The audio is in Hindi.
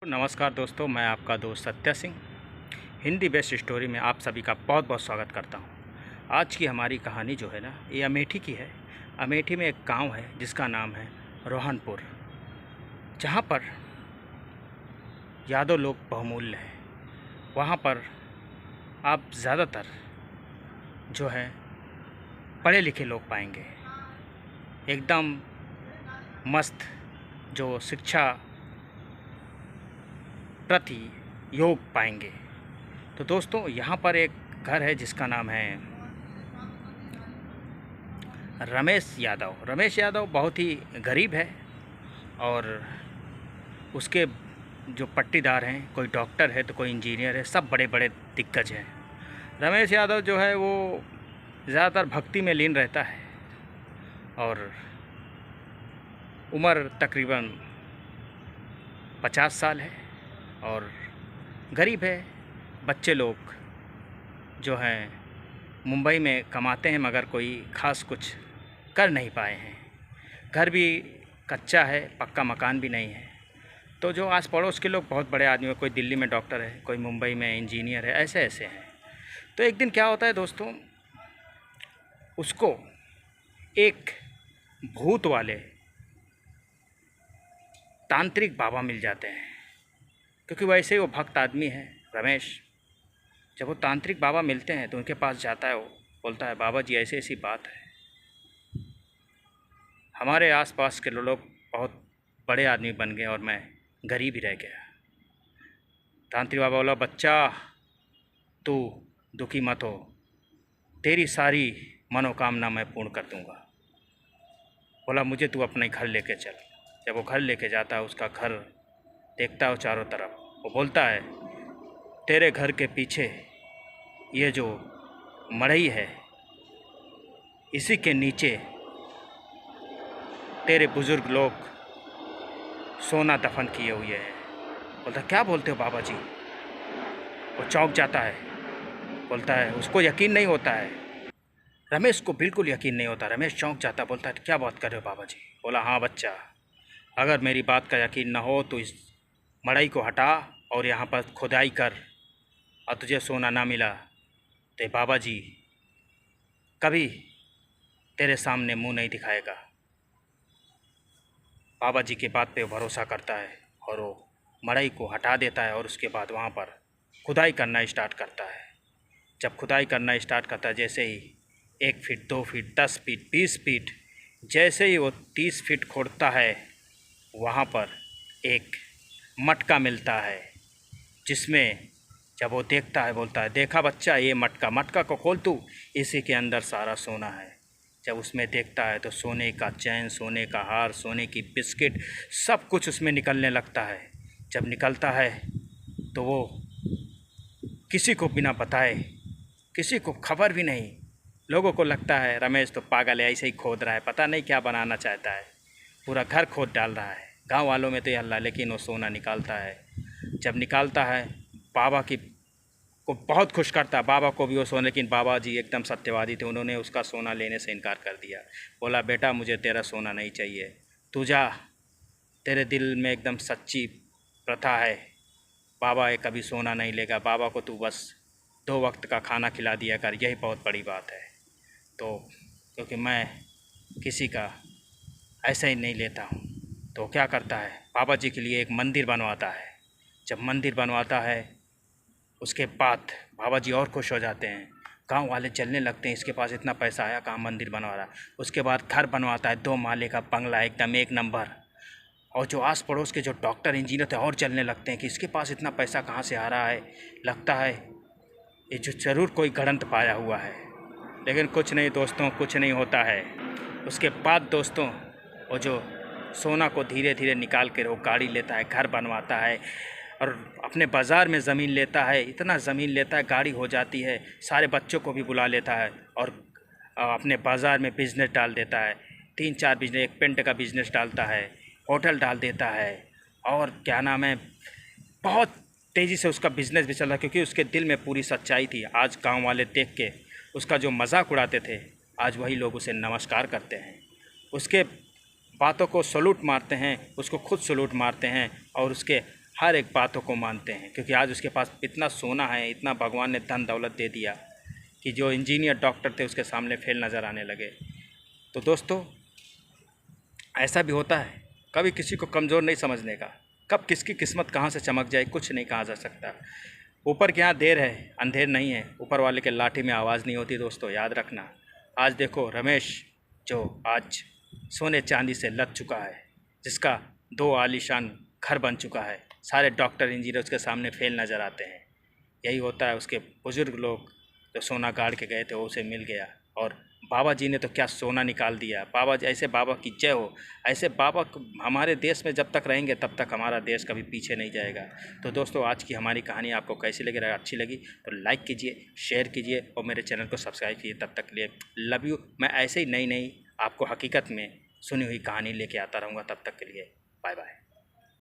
नमस्कार दोस्तों, मैं आपका दोस्त सत्या सिंह हिंदी बेस्ट स्टोरी में आप सभी का बहुत बहुत स्वागत करता हूं। आज की हमारी कहानी जो है ना, ये अमेठी की है। अमेठी में एक गांव है जिसका नाम है रोहनपुर, जहां पर यादव लोग बहुमूल्य हैं। वहां पर आप ज़्यादातर जो है पढ़े लिखे लोग पाएंगे, एकदम मस्त, जो शिक्षा प्रति योग पाएंगे। तो दोस्तों, यहाँ पर एक घर है जिसका नाम है रमेश यादव। रमेश यादव बहुत ही गरीब है और उसके जो पट्टीदार हैं, कोई डॉक्टर है तो कोई इंजीनियर है, सब बड़े बड़े दिग्गज हैं। रमेश यादव जो है वो ज़्यादातर भक्ति में लीन रहता है और उम्र तकरीबन 50 साल है और गरीब है। बच्चे लोग जो हैं मुंबई में कमाते हैं, मगर कोई ख़ास कुछ कर नहीं पाए हैं। घर भी कच्चा है, पक्का मकान भी नहीं है। तो जो आस पड़ोस के लोग बहुत बड़े आदमी हैं, कोई दिल्ली में डॉक्टर है, कोई मुंबई में इंजीनियर है, ऐसे ऐसे हैं। तो एक दिन क्या होता है दोस्तों, उसको एक भूत वाले तांत्रिक बाबा मिल जाते हैं, क्योंकि वैसे ही वो भक्त आदमी है रमेश। जब वो तांत्रिक बाबा मिलते हैं तो उनके पास जाता है, वो बोलता है, बाबा जी ऐसी ऐसी बात है, हमारे आसपास के लोग बहुत बड़े आदमी बन गए और मैं गरीब ही रह गया। तांत्रिक बाबा बोला, बच्चा तू दुखी मत हो, तेरी सारी मनोकामना मैं पूर्ण कर दूंगा। बोला, मुझे तू अपने घर लेके चल। जब वो घर लेके जाता है, उसका घर देखता है चारों तरफ, वो बोलता है, तेरे घर के पीछे ये जो मड़ई है, इसी के नीचे तेरे बुजुर्ग लोग सोना दफन किए हुए हैं। बोलता, क्या बोलते हो बाबा जी? वो चौंक जाता है, बोलता है, उसको यकीन नहीं होता है। रमेश को बिल्कुल यकीन नहीं होता। रमेश चौंक जाता, बोलता है, क्या बात कर रहे हो बाबा जी? बोला, हाँ बच्चा, अगर मेरी बात का यकीन ना हो तो इस मड़ई को हटा और यहाँ पर खुदाई कर, और तुझे सोना ना मिला तो बाबा जी कभी तेरे सामने मुंह नहीं दिखाएगा। बाबा जी के बात पे भरोसा करता है और वो मड़ई को हटा देता है और उसके बाद वहाँ पर खुदाई करना स्टार्ट करता है। जब खुदाई करना स्टार्ट करता है, जैसे ही 1 फीट, 2 फीट, 10 फीट, 20 फीट, जैसे ही वो 30 फीट खोदता है, वहाँ पर एक मटका मिलता है, जिसमें जब वो देखता है, बोलता है, देखा बच्चा, ये मटका को खोल तू, इसी के अंदर सारा सोना है। जब उसमें देखता है तो सोने का चैन, सोने का हार, सोने की बिस्किट, सब कुछ उसमें निकलने लगता है। जब निकलता है तो वो किसी को बिना बताए, किसी को खबर भी नहीं, लोगों को लगता है रमेश तो पागल है, ऐसे ही खोद रहा है, पता नहीं क्या बनाना चाहता है, पूरा घर खोद डाल रहा है। गांव वालों में तो ये हल्ला, लेकिन वो सोना निकालता है। जब निकालता है, बाबा की को बहुत खुश करता है, बाबा को भी वो सोना। लेकिन बाबा जी एकदम सत्यवादी थे, उन्होंने उसका सोना लेने से इनकार कर दिया। बोला, बेटा मुझे तेरा सोना नहीं चाहिए, तू जा, तेरे दिल में एकदम सच्ची प्रथा है, बाबा ये कभी सोना नहीं लेगा, बाबा को तू बस 2 वक्त का खाना खिला दिया कर, यही बहुत बड़ी बात है। तो क्योंकि मैं किसी का ऐसा ही नहीं लेता हूँ, तो क्या करता है, बाबा जी के लिए एक मंदिर बनवाता है। जब मंदिर बनवाता है, उसके बाद बाबा जी और खुश हो जाते हैं, गांव वाले चलने लगते हैं, इसके पास इतना पैसा आया, कहाँ मंदिर बनवा रहा है। उसके बाद घर बनवाता है, 2 माले का बंगला, एकदम 1 नंबर। और जो आस पड़ोस के जो डॉक्टर इंजीनियर थे और चलने लगते हैं कि इसके पास इतना पैसा कहाँ से आ रहा है, लगता है ये जो ज़रूर कोई गड़ंत पाया हुआ है। लेकिन कुछ नहीं दोस्तों, कुछ नहीं होता है। उसके बाद दोस्तों, वो जो सोना को धीरे धीरे निकाल कर वो गाड़ी लेता है, घर बनवाता है और अपने बाज़ार में ज़मीन लेता है। इतना ज़मीन लेता है, गाड़ी हो जाती है, सारे बच्चों को भी बुला लेता है और अपने बाज़ार में बिज़नेस डाल देता है। 3-4 बिजनेस, एक पेंट का बिज़नेस डालता है, होटल डाल देता है, और क्या नाम है, बहुत तेज़ी से उसका बिज़नेस भी चल रहा है, क्योंकि उसके दिल में पूरी सच्चाई थी। आज गांव वाले देख के उसका जो मजाक उड़ाते थे, आज वही लोग उसे नमस्कार करते हैं, उसके बातों को सलूट मारते हैं, उसको खुद सलूट मारते हैं और उसके हर एक बातों को मानते हैं, क्योंकि आज उसके पास इतना सोना है, इतना भगवान ने धन दौलत दे दिया कि जो इंजीनियर डॉक्टर थे उसके सामने फेल नज़र आने लगे। तो दोस्तों, ऐसा भी होता है, कभी किसी को कमज़ोर नहीं समझने का। कब किसकी किस्मत कहाँ से चमक जाए कुछ नहीं कहा जा सकता। ऊपर के यहाँ देर है, अंधेर नहीं है। ऊपर वाले के लाठी में आवाज़ नहीं होती दोस्तों, याद रखना। आज देखो रमेश, जो आज सोने चांदी से लद चुका है, जिसका 2 आलीशान घर बन चुका है, सारे डॉक्टर इंजीनियर उसके सामने फेल नज़र आते हैं। यही होता है, उसके बुज़ुर्ग लोग जो सोना गाड़ के गए थे वो उसे मिल गया। और बाबा जी ने तो क्या सोना निकाल दिया। बाबा जी, ऐसे बाबा की जय हो। ऐसे बाबा हमारे देश में जब तक रहेंगे तब तक हमारा देश कभी पीछे नहीं जाएगा। तो दोस्तों, आज की हमारी कहानी आपको कैसी लगी? अगर अच्छी लगी तो लाइक कीजिए, शेयर कीजिए और मेरे चैनल को सब्सक्राइब कीजिए। तब तक के लिए लव यू। मैं ऐसे ही नई नई आपको हकीकत में सुनी हुई कहानी लेके आता रहूँगा। तब तक के लिए बाय बाय।